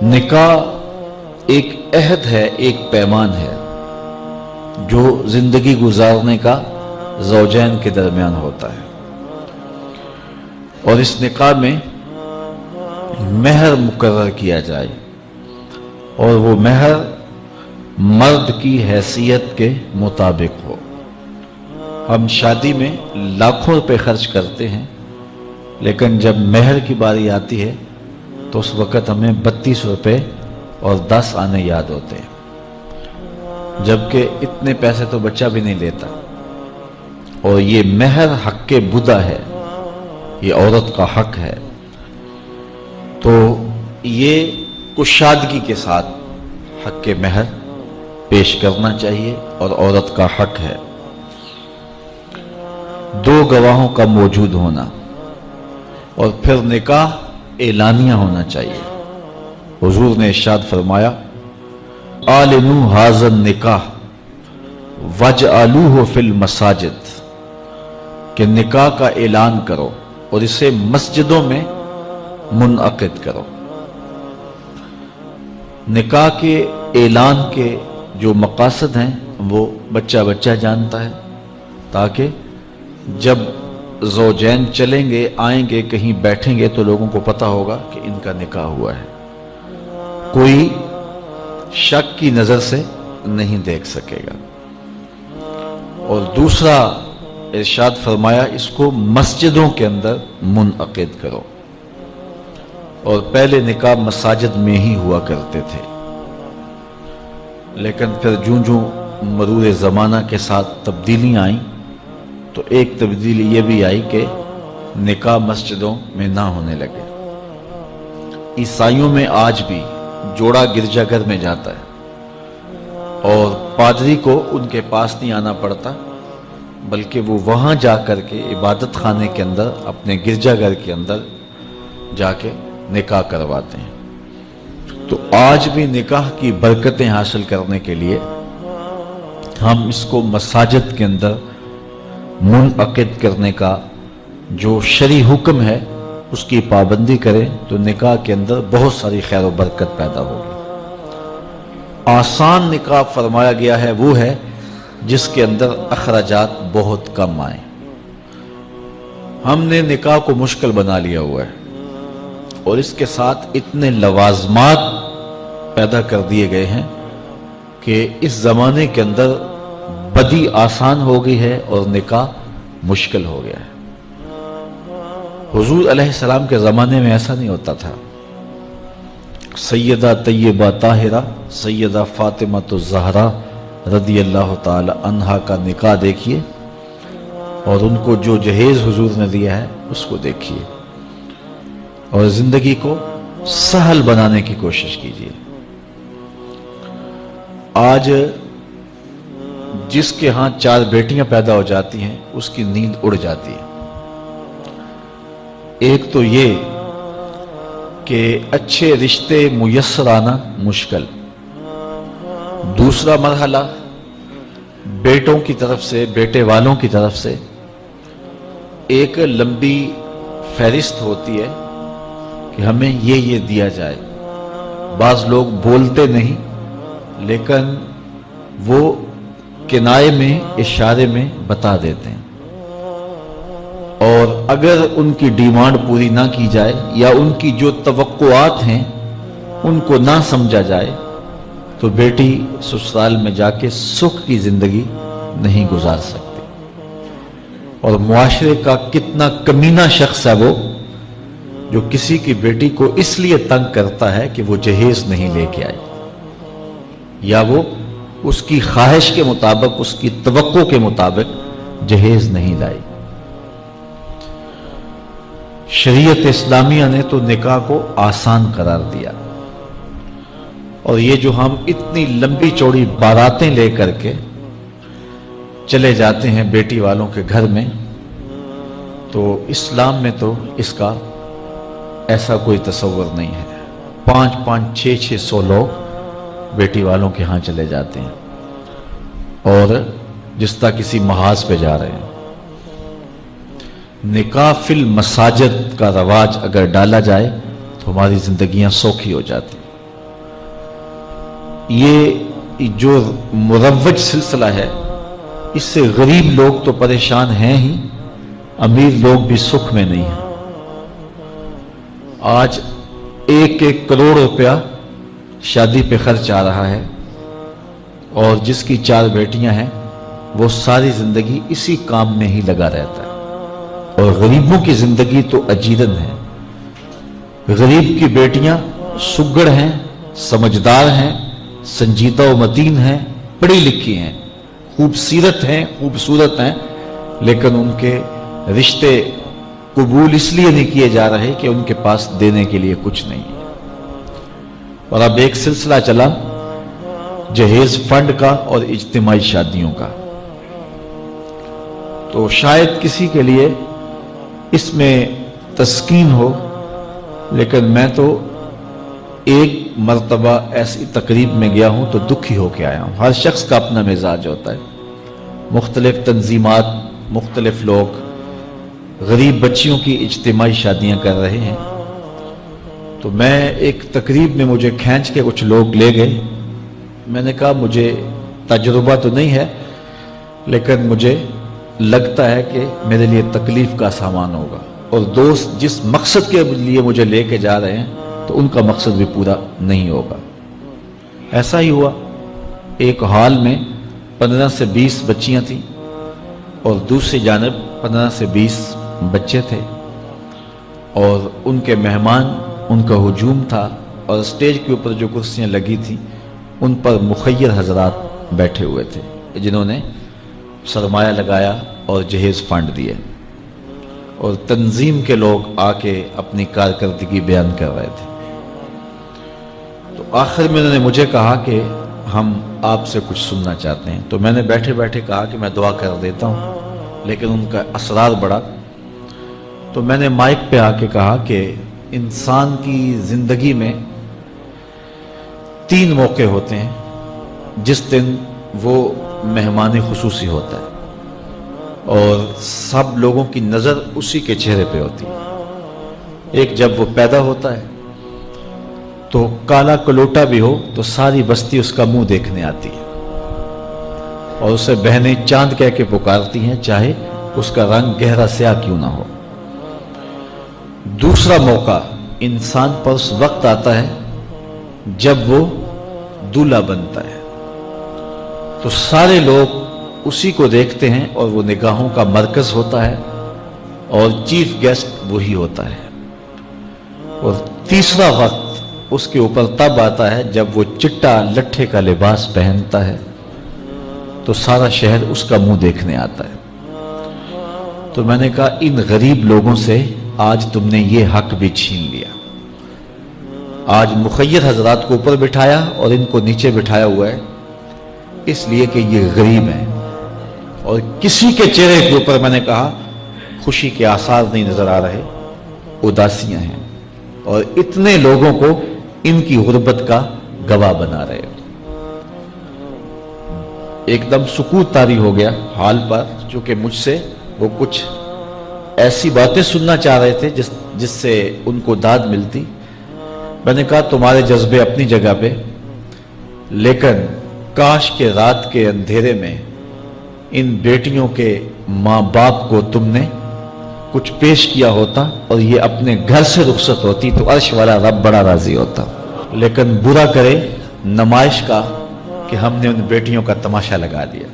निकाह एक अहद है, एक पैमान है जो जिंदगी गुजारने का ज़ौजैन के दरमियान होता है। और इस निकाह में महर मुकर्रर किया जाए और वो महर मर्द की हैसियत के मुताबिक हो। हम शादी में लाखों रुपए खर्च करते हैं, लेकिन जब महर की बारी आती है तो उस वक़्त हमें 32 रुपए और 10 आने याद होते हैं, जबकि इतने पैसे तो बच्चा भी नहीं लेता। और ये महर हक के बुदा है, ये औरत का हक है। तो ये कुशादगी के साथ हक के महर पेश करना चाहिए और औरत का हक है। 2 गवाहों का मौजूद होना और फिर निकाह एलानिया होना चाहिए। हुजूर ने इरशाद फरमाया, आलिनु हाज़न निकाह वजअलूहु फिल मसाजिद, कि निकाह का ऐलान करो और इसे मस्जिदों में मुनअक़िद करो। निकाह के ऐलान के जो मकासद हैं वो बच्चा बच्चा जानता है, ताकि जब ज़ौजैन चलेंगे आएंगे कहीं बैठेंगे तो लोगों को पता होगा कि इनका निकाह हुआ है, कोई शक की नज़र से नहीं देख सकेगा। और दूसरा इरशाद फरमाया, इसको मस्जिदों के अंदर मुनअक़िद करो। और पहले निकाह मसाजिद में ही हुआ करते थे, लेकिन फिर जूं जूं मरूर ज़माना के साथ तब्दीलियाँ आई तो एक तब्दीली ये भी आई कि निकाह मस्जिदों में ना होने लगे। ईसाइयों में आज भी जोड़ा गिरजाघर में जाता है और पादरी को उनके पास नहीं आना पड़ता, बल्कि वो वहाँ जा कर के इबादत खाने के अंदर अपने गिरजाघर के अंदर जाके निकाह करवाते हैं। तो आज भी निकाह की बरकतें हासिल करने के लिए हम इसको मसाजिद के अंदर मुनअक़िद करने का जो शरई हुक्म है उसकी पाबंदी करें तो निकाह के अंदर बहुत सारी खैर और बरकत पैदा होगी। आसान निकाह फरमाया गया है वो है जिसके अंदर अखराजात बहुत कम आए। हमने निकाह को मुश्किल बना लिया हुआ है और इसके साथ इतने लवाजमात पैदा कर दिए गए हैं कि इस जमाने के अंदर बदी आसान हो गई है और निकाह मुश्किल हो गया है। हुजूर अलैहिस्सलाम के ज़माने में ऐसा नहीं होता था। सैयदा तय्यबा ताहिरा सैयदा फातिमा तो ज़हरा रदी अल्लाह ताला अन्हा का निकाह देखिए और उनको जो जहेज हुजूर ने दिया है उसको देखिए और ज़िंदगी को सहल बनाने की कोशिश कीजिए। आज जिसके यहाँ 4 बेटियां पैदा हो जाती हैं उसकी नींद उड़ जाती है। एक तो ये कि अच्छे रिश्ते मुयस्सर आना मुश्किल, दूसरा मरहला बेटों की तरफ से, बेटे वालों की तरफ से एक लंबी फहरिस्त होती है कि हमें ये दिया जाए। बाज लोग बोलते नहीं लेकिन वो किनाए में, इशारे में बता देते हैं। और अगर उनकी डिमांड पूरी ना की जाए या उनकी जो तवक्कुआत हैं उनको ना समझा जाए तो बेटी ससुराल में जाके सुख की जिंदगी नहीं गुजार सकती। और मुआशरे का कितना कमीना शख्स है वो जो किसी की बेटी को इसलिए तंग करता है कि वो जहेज नहीं लेके आई या वो उसकी ख्वाहिश के मुताबिक, उसकी तवक्को के मुताबिक जहेज नहीं लाई। शरीयत इस्लामिया ने तो निकाह को आसान करार दिया और ये जो हम इतनी लंबी चौड़ी बारातें लेकर के चले जाते हैं बेटी वालों के घर में, तो इस्लाम में तो इसका ऐसा कोई तसव्वुर नहीं है। 5-5, 600 लोग बेटी वालों के यहाँ चले जाते हैं और जिस तरह किसी महाज पे जा रहे हैं। निकाह फिल मसाजिद का रवाज अगर डाला जाए तो तो हमारी जिंदगियां सौखी हो जाती। ये जो मुरव्वज सिलसिला है, इससे गरीब लोग तो परेशान हैं ही, अमीर लोग भी सुख में नहीं हैं। आज 1-1 करोड़ रुपया शादी पे खर्च आ रहा है, और जिसकी 4 बेटियां हैं वो सारी जिंदगी इसी काम में ही लगा रहता है। और गरीबों की जिंदगी तो अजीरन है। गरीब की बेटियां सुगड़ हैं, समझदार हैं, संजीदा व मतीन हैं, पढ़ी लिखी हैं, खूबसूरत हैं, खूबसूरत हैं, लेकिन उनके रिश्ते कबूल इसलिए नहीं किए जा रहे कि उनके पास देने के लिए कुछ नहीं है। और अब एक सिलसिला चला जहेज फंड का और इज्तिमाई शादियों का, तो शायद किसी के लिए इसमें तस्कीन हो, लेकिन मैं तो एक मर्तबा ऐसी तकरीब में गया हूं तो दुखी होकर आया हूं। हर शख्स का अपना मिजाज होता है, मुख्तलिफ तंजीमात, मुख्तलिफ लोग गरीब बच्चियों की इज्तिमाई शादियां कर रहे हैं। तो मैं एक तकरीब में मुझे खींच के कुछ लोग ले गए। मैंने कहा मुझे तजुर्बा तो नहीं है, लेकिन मुझे लगता है कि मेरे लिए तकलीफ का सामान होगा, और दोस्त जिस मकसद के लिए मुझे लेके जा रहे हैं तो उनका मकसद भी पूरा नहीं होगा। ऐसा ही हुआ। एक हॉल में 15 से 20 बच्चियां थीं और दूसरी जानब 15 से 20 बच्चे थे, और उनके मेहमान, उनका हुजूम था, और स्टेज के ऊपर जो कुर्सियां लगी थी उन पर मुखय्यर हजरात बैठे हुए थे जिन्होंने सरमाया लगाया और जहेज फंड दिए, और तंजीम के लोग आके अपनी कारकर्दगी बयान कर रहे थे। तो आखिर में उन्होंने मुझे कहा कि हम आपसे कुछ सुनना चाहते हैं। तो मैंने बैठे बैठे कहा कि मैं दुआ कर देता हूँ, लेकिन उनका असरार बढ़ा। तो मैंने माइक पे आके कहा कि इंसान की जिंदगी में 3 मौके होते हैं जिस दिन वो मेहमान खुसूसी होता है, और सब लोगों की नजर उसी के चेहरे पे होती है। एक जब वो पैदा होता है तो काला कलोटा भी हो तो सारी बस्ती उसका मुंह देखने आती है, और उसे बहनें चांद कह के पुकारती हैं, चाहे उसका रंग गहरा स्याह क्यों ना हो। दूसरा मौका इंसान पर उस वक्त आता है जब वो दूल्हा बनता है, तो सारे लोग उसी को देखते हैं और वो निगाहों का मरकज होता है, और चीफ गेस्ट वही होता है। और तीसरा वक्त उसके ऊपर तब आता है जब वो चिट्टा लट्ठे का लिबास पहनता है, तो सारा शहर उसका मुंह देखने आता है। तो मैंने कहा इन गरीब लोगों से आज तुमने ये हक भी छीन लिया। आज मुखय्यर हजरात को ऊपर बिठाया और इनको नीचे बिठाया हुआ है, इसलिए कि ये गरीब हैं, और किसी के चेहरे के ऊपर मैंने कहा खुशी के आसार नहीं नजर आ रहे, उदासियां हैं, और इतने लोगों को इनकी गुर्बत का गवाह बना रहे हो। एकदम सुकूत तारी हो गया हाल पर, चूंकि मुझसे वो कुछ ऐसी बातें सुनना चाह रहे थे जिससे उनको दाद मिलती। मैंने कहा तुम्हारे जज्बे अपनी जगह पे, लेकिन काश के रात के अंधेरे में इन बेटियों के माँ बाप को तुमने कुछ पेश किया होता और ये अपने घर से रुखसत होती तो अर्श वाला रब बड़ा राजी होता। लेकिन बुरा करे नुमाइश का कि हमने उन बेटियों का तमाशा लगा दिया।